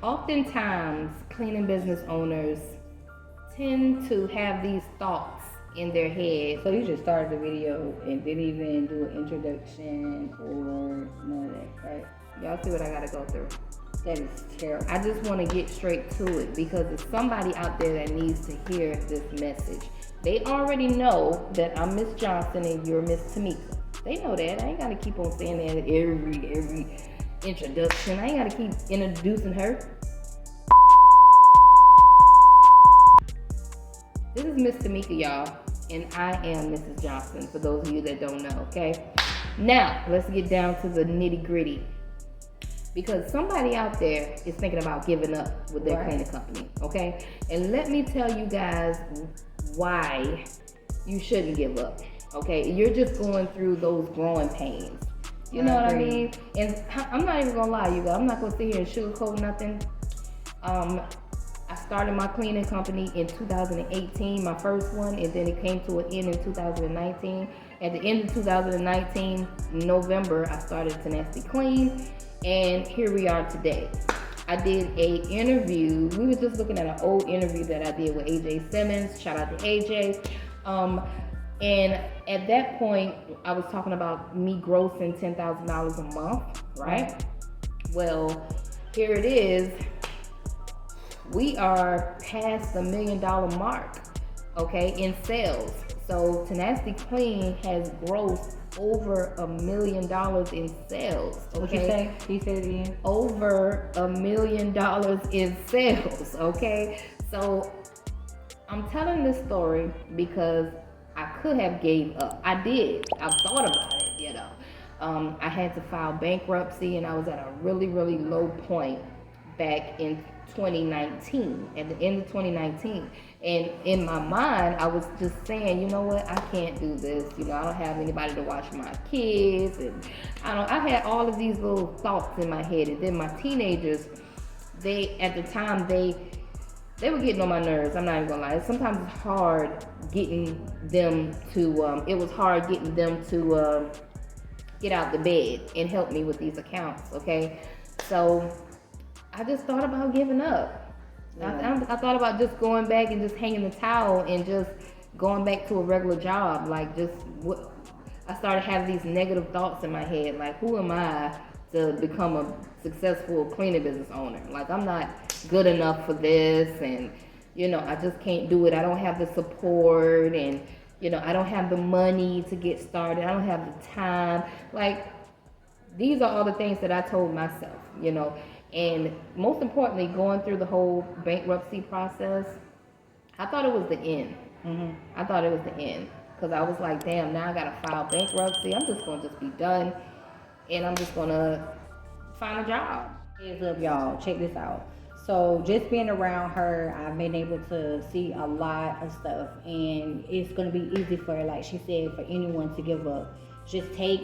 Oftentimes, cleaning business owners tend to have these thoughts in their head. So you just started the video and didn't even do an introduction or none of that, right? Y'all see what I gotta go through. That is terrible. I just want to get straight to it because there's somebody out there that needs to hear this message. They already know that I'm Miss Johnson and you're Miss Tamika. They know that. I ain't gotta keep on saying that every introduction. I ain't gotta keep introducing her. This is Miss Tamika, y'all, and I am Mrs. Johnson, for those of you that don't know, okay? Now, let's get down to the nitty-gritty. Because somebody out there is thinking about giving up with their cleaning company, okay? And let me tell you guys why you shouldn't give up, okay? You're just going through those growing pains. You know what I mean? And I'm not even gonna lie, you guys. I'm not gonna sit here and sugarcoat nothing. I started my cleaning company in 2018, my first one, and then it came to an end in 2019. At the end of 2019, November, I started Tenacity Clean, and here we are today. I did a interview. We were just looking at an old interview that I did with AJ Simmons. Shout out to AJ. And at that point, I was talking about me grossing $10,000 a month, right? Well, here it is. We are past the $1 million mark, okay, in sales. So Tenacity Clean has grossed over $1 million in sales. Okay? What you say? Can you say it again? Over $1 million in sales. Okay, so I'm telling this story because I could have gave up. I did. I thought about it. You know, I had to file bankruptcy, and I was at a really low point back in 2019, at the end of 2019. And in my mind, I was just saying, you know what, I can't do this. You know, I don't have anybody to watch my kids, and I had all of these little thoughts in my head. And then my teenagers, at the time, they were getting on my nerves. I'm not even gonna lie. Sometimes it's hard getting them to, it was hard getting them to get out the bed and help me with these accounts, okay? So I just thought about giving up. Yeah. I thought about just going back and just hanging the towel and just going back to a regular job. Like, I started having these negative thoughts in my head. Like, who am I to become a successful cleaning business owner? Like, I'm not good enough for this, and, you know, I just can't do it. I don't have the support, and, you know, I don't have the money to get started. I don't have the time. Like, these are all the things that I told myself, you know. And most importantly, going through the whole bankruptcy process, I thought it was the end. I thought it was the end. Because I was like, damn, now I got to file bankruptcy. I'm just going to be done. And I'm just going to find a job. Heads up, y'all. Check this out. So just being around her, I've been able to see a lot of stuff. And it's going to be easy for her, like she said, for anyone to give up. Just take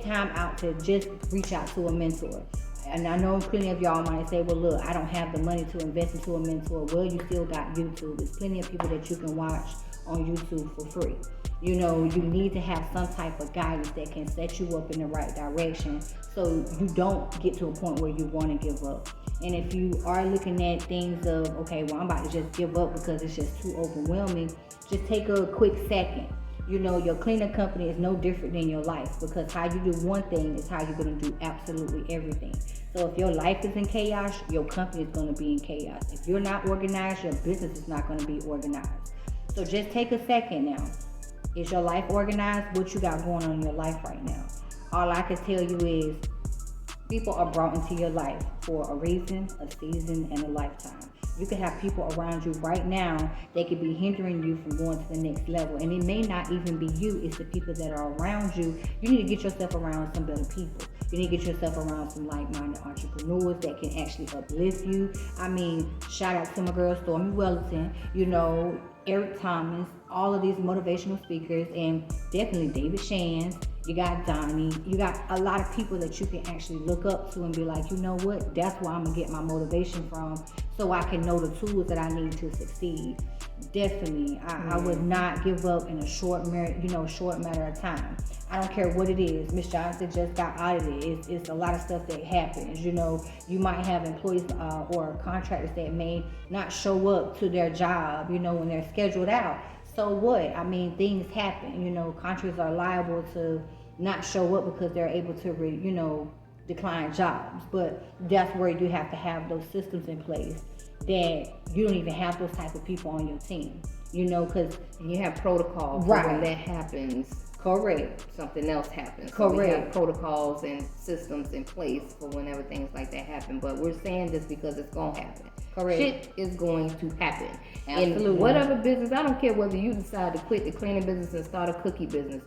time out to just reach out to a mentor. And I know plenty of y'all might say, well, look, I don't have the money to invest into a mentor. Well, you still got YouTube. There's plenty of people that you can watch on YouTube for free. You know, you need to have some type of guidance that can set you up in the right direction so you don't get to a point where you want to give up. And if you are looking at things of, okay, well, I'm about to just give up because it's just too overwhelming, just take a quick second. You know, your cleaning company is no different than your life, because how you do one thing is how you're going to do absolutely everything. So if your life is in chaos, your company is going to be in chaos. If you're not organized, your business is not going to be organized. So just take a second now. Is your life organized? What you got going on in your life right now? All I can tell you is people are brought into your life for a reason, a season, and a lifetime. You could have people around you right now that could be hindering you from going to the next level. And it may not even be you, it's the people that are around you. You need to get yourself around some better people. You need to get yourself around some like-minded entrepreneurs that can actually uplift you. I mean, shout out to my girl Stormy Wellington, you know, Eric Thomas, all of these motivational speakers, and definitely David Shands. You got Donnie. You got a lot of people that you can actually look up to and be like, you know what? That's where I'm going to get my motivation from, so I can know the tools that I need to succeed. definitely, I would not give up in a short matter of time. I don't care what it is. Miss Johnson just got audited. It's a lot of stuff that happens. You might have employees or contractors that may not show up to their job, when they're scheduled out. So what? I mean, things happen. Contractors are liable to not show up because they're able to, decline jobs. But that's where you have to have those systems in place that you don't even have those type of people on your team, because you have protocols right. for when that happens. Correct. Something else happens. Correct. So we have protocols and systems in place for whenever things like that happen. But we're saying this because it's going to happen. Correct. Shit is going to happen. Absolutely. In whatever business, I don't care whether you decide to quit the cleaning business and start a cookie business.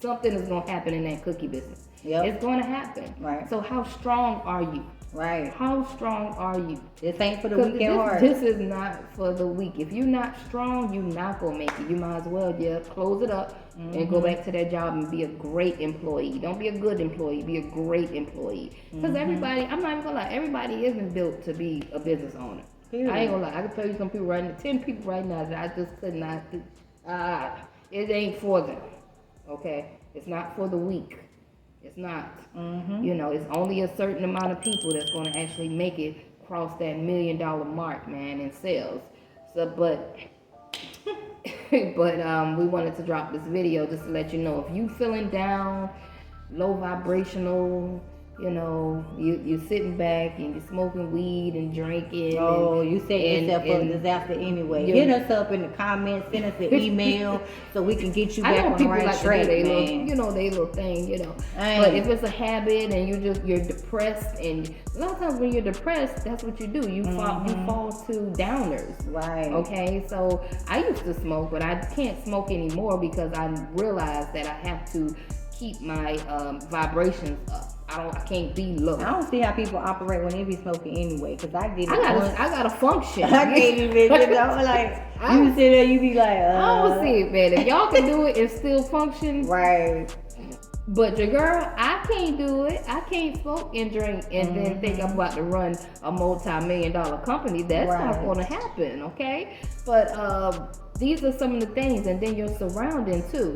Something is going to happen in that cookie business. Yep. It's going to happen. Right. So how strong are you? Right. How strong are you? This ain't for the weak at heart. This is not for the weak. If you're not strong, you're not going to make it. You might as well close it up and go back to that job and be a great employee. Don't be a good employee. Be a great employee. Because everybody, I'm not even going to lie, everybody isn't built to be a business owner. Period. I ain't going to lie. I can tell you some people 10 people right now that I just could not, it ain't for them. Okay? It's not for the weak. It's not. It's only a certain amount of people that's going to actually make it cross that $1 million mark, man, in sales. So, but we wanted to drop this video just to let you know, if you feeling down, low vibrational, you're sitting back and you're smoking weed and drinking. Oh, you set yourself up disaster anyway. Hit us up in the comments, send us an email so we can get you back on the right track, man. They little thing, But if it's a habit and you're depressed, and a lot of times when you're depressed, that's what you do. You fall to downers. Right. Okay, so I used to smoke, but I can't smoke anymore because I realized that I have to keep my vibrations up. I can't be low. I don't see how people operate when they be smoking anyway, because I get it. I gotta function. I can't even, you sit there, you be like, I don't see it, man. If y'all can do it and still function, right. But your girl, I can't do it. I can't smoke and drink and then think I'm about to run a multi-million-dollar company. That's not going to happen, okay? But these are some of the things, and then your surrounding too.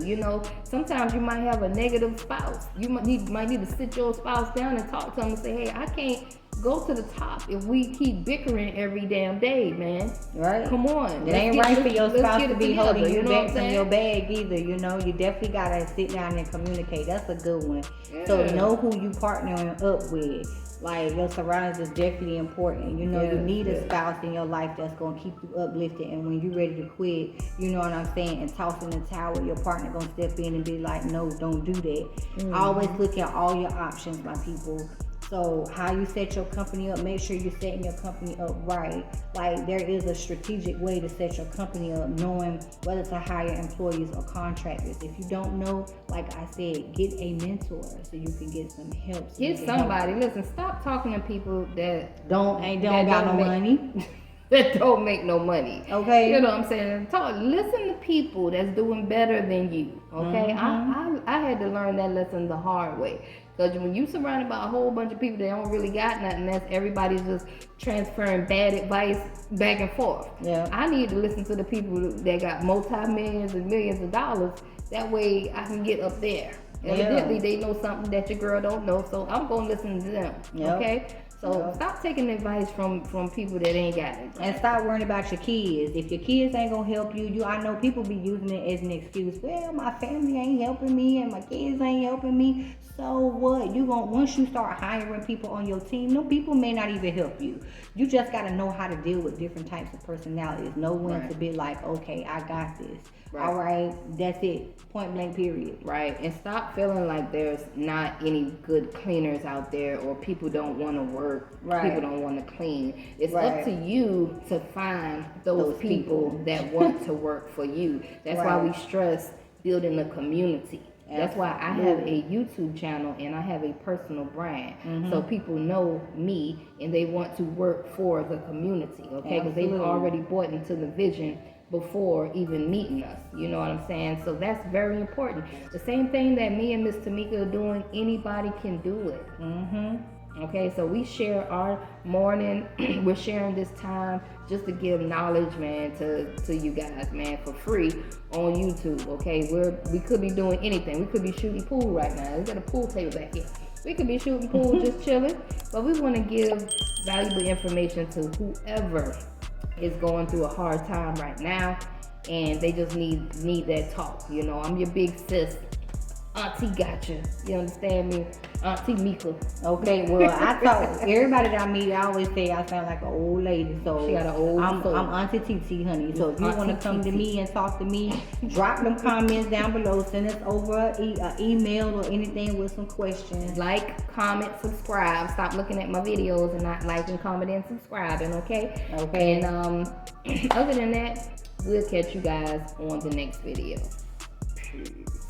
Sometimes you might have a negative spouse. You might need to sit your spouse down and talk to them and say, hey, I can't go to the top if we keep bickering every damn day, man. Right. Come on. It ain't right for your spouse to be holding you back from your bag either. You definitely gotta sit down and communicate. That's a good one. Yeah. So know who you partnering up with. Like, your surroundings is definitely important. You need a spouse in your life that's gonna keep you uplifted, and when you're ready to quit, you know what I'm saying, and toss in the towel, your partner gonna step in and be like, no, don't do that. Always look at all your options, my people. So how you set your company up, make sure you're setting your company up right. Like, there is a strategic way to set your company up, knowing whether to hire employees or contractors. If you don't know, like I said, get a mentor so you can get some help. Get somebody. Listen, stop talking to people that don't got no money. That don't make no money. Okay. You know what I'm saying? Listen to people that's doing better than you. Okay. I had to learn that lesson the hard way. Because when you surrounded by a whole bunch of people that don't really got nothing, everybody's just transferring bad advice back and forth. Yeah. I need to listen to the people that got multi-millions and millions of dollars. That way I can get up there. Evidently they know something that your girl don't know, so I'm going to listen to them. Yep. Okay? So stop taking advice from people that ain't got it. And stop worrying about your kids. If your kids ain't gonna help you, I know people be using it as an excuse. Well, my family ain't helping me and my kids ain't helping me. So what? Once you start hiring people on your team, no, people may not even help you. You just gotta know how to deal with different types of personalities. Know when to be like, okay, I got this. Right. All right, that's it. Point blank, period. Right. And stop feeling like there's not any good cleaners out there, or people don't want to work. Right. People don't want to clean. It's up to you to find those people that want to work for you. That's why we stress building a community. That's why I have a YouTube channel and I have a personal brand. So people know me and they want to work for the community, okay? Because they've already bought into the vision before even meeting us. You know what I'm saying? So that's very important. The same thing that me and Miss Tamika are doing, anybody can do it. Okay, so we share our morning. We're sharing this time just to give knowledge, man, to you guys, man, for free on YouTube. Okay, we could be doing anything. We could be shooting pool right now. We got a pool table back here. We could be shooting pool, just chilling, but we want to give valuable information to whoever is going through a hard time right now, and they just need that talk. You know, I'm your big sis, Auntie Gotcha. You understand me? Auntie Mika. Okay, well, I thought everybody that I meet, I always say I sound like an old lady. So She got an old soul. I'm Auntie TT, honey. So if you want to Auntie come to TT. me and talk to me, drop them comments down below. Send us over an email or anything with some questions. Like, comment, subscribe. Stop looking at my videos and not liking, commenting, and subscribing, okay? Okay. And other than that, we'll catch you guys on the next video. Peace.